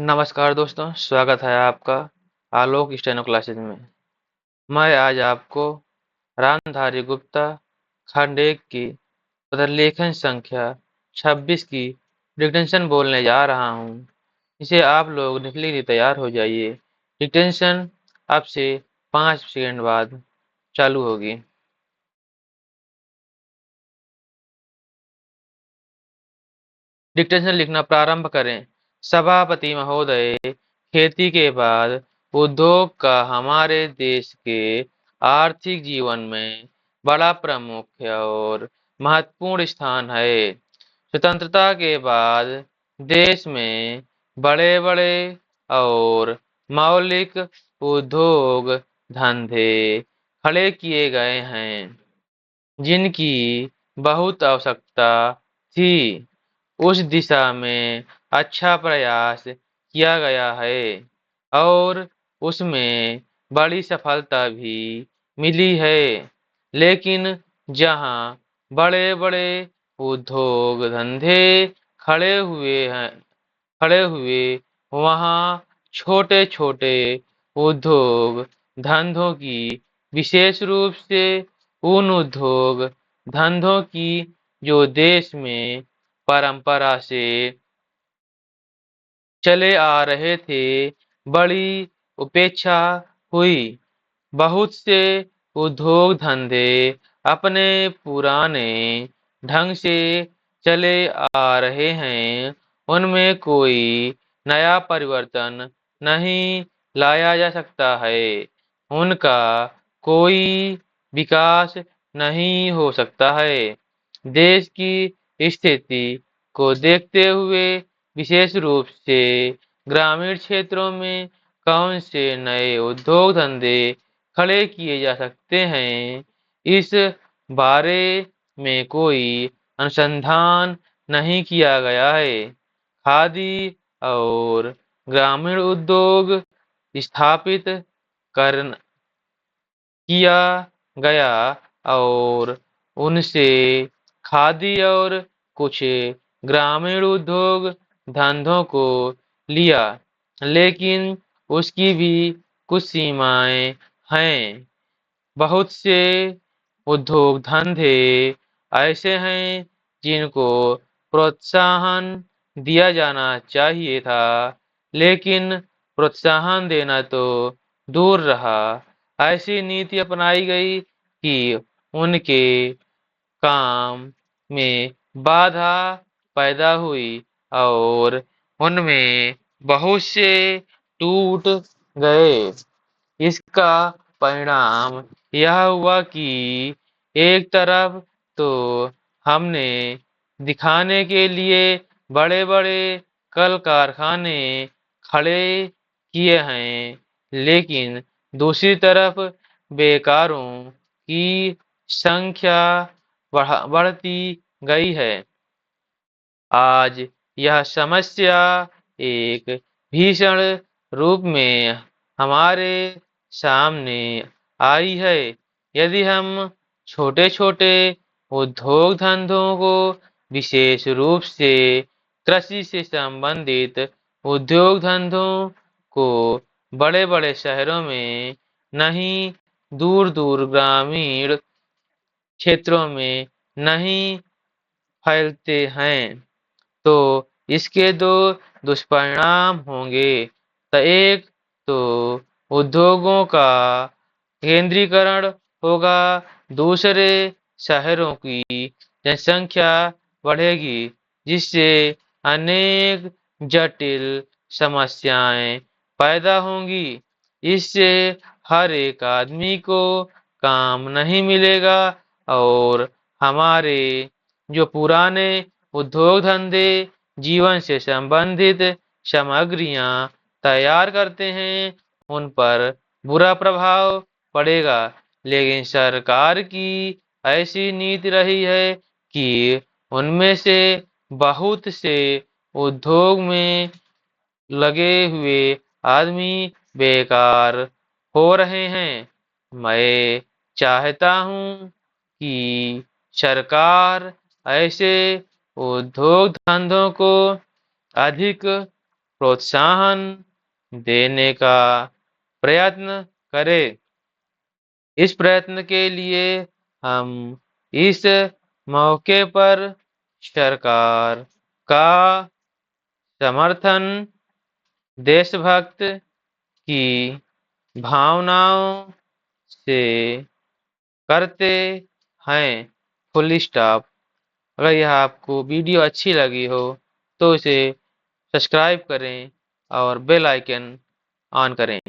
नमस्कार दोस्तों, स्वागत है आपका आलोक स्टेनो क्लासेज में। मैं आज आपको रामधारी गुप्ता खंड 1 की प्रलेखन संख्या 26 की डिक्टेंशन बोलने जा रहा हूँ। इसे आप लोग लिखने के लिए तैयार हो जाइए। डिक्टेंशन अब से 5 सेकंड बाद चालू होगी। डिक्टेंशन लिखना प्रारंभ करें। सभापति महोदय, खेती के बाद उद्योग का हमारे देश के आर्थिक जीवन में बड़ा प्रमुख और महत्वपूर्ण स्थान है। स्वतंत्रता के बाद देश में बड़े-बड़े और मौलिक उद्योग धंधे खड़े किए गए हैं, जिनकी बहुत आवश्यकता थी। उस दिशा में अच्छा प्रयास किया गया है और उसमें बड़ी सफलता भी मिली है। लेकिन जहां बड़े-बड़े उद्योग धंधे खड़े हुए वहां छोटे-छोटे उद्योग धंधों की, विशेष रूप से उन उद्योग धंधों की जो देश में परंपरा से चले आ रहे थे, बड़ी उपेक्षा हुई। बहुत से उद्योग धंधे अपने पुराने ढंग से चले आ रहे हैं, उनमें कोई नया परिवर्तन नहीं लाया जा सकता है, उनका कोई विकास नहीं हो सकता है। देश की स्थिति को देखते हुए विशेष रूप से ग्रामीण क्षेत्रों में कौन से नए उद्योग धंधे खड़े किए जा सकते हैं, इस बारे में कोई अनुसंधान नहीं किया गया है। खादी और ग्रामीण उद्योग स्थापित कर किया गया और उनसे खादी और कुछ ग्रामीण उद्योग धंधों को लिया, लेकिन उसकी भी कुछ सीमाएं हैं। बहुत से उद्योग धंधे ऐसे हैं जिनको प्रोत्साहन दिया जाना चाहिए था, लेकिन प्रोत्साहन देना तो दूर रहा, ऐसी नीति अपनाई गई कि उनके काम में बाधा पैदा हुई और उनमें बहुत से टूट गए। इसका परिणाम यह हुआ कि एक तरफ तो हमने दिखाने के लिए बड़े-बड़े कल कारखाने खड़े किए हैं, लेकिन दूसरी तरफ बेकारों की संख्या बढ़ती गई है। आज यह समस्या एक भीषण रूप में हमारे सामने आई है। यदि हम छोटे-छोटे उद्योग धंधों को, विशेष रूप से कृषि से संबंधित उद्योग धंधों को बड़े-बड़े शहरों में नहीं, दूर-दूर ग्रामीण क्षेत्रों में नहीं फैलते हैं, तो इसके दो दुष्परिणाम होंगे। तो एक तो उद्योगों का केंद्रीकरण होगा, दूसरे शहरों की जनसंख्या बढ़ेगी, जिससे अनेक जटिल समस्याएं पैदा होंगी। इससे हर एक आदमी को काम नहीं मिलेगा और हमारे जो पुराने उद्योग धंधे जीवन से संबंधित सामग्रियां तैयार करते हैं, उन पर बुरा प्रभाव पड़ेगा। लेकिन सरकार की ऐसी नीति रही है कि उनमें से बहुत से उद्योग में लगे हुए आदमी बेकार हो रहे हैं। मैं चाहता हूँ कि सरकार ऐसे उद्योग धंधों को अधिक प्रोत्साहन देने का प्रयत्न करें। इस प्रयत्न के लिए हम इस मौके पर सरकार का समर्थन, देशभक्त की भावनाओं से करते हैं। Full stop. अगर यह आपको वीडियो अच्छी लगी हो तो इसे सब्सक्राइब करें और बेल आइकन ऑन करें।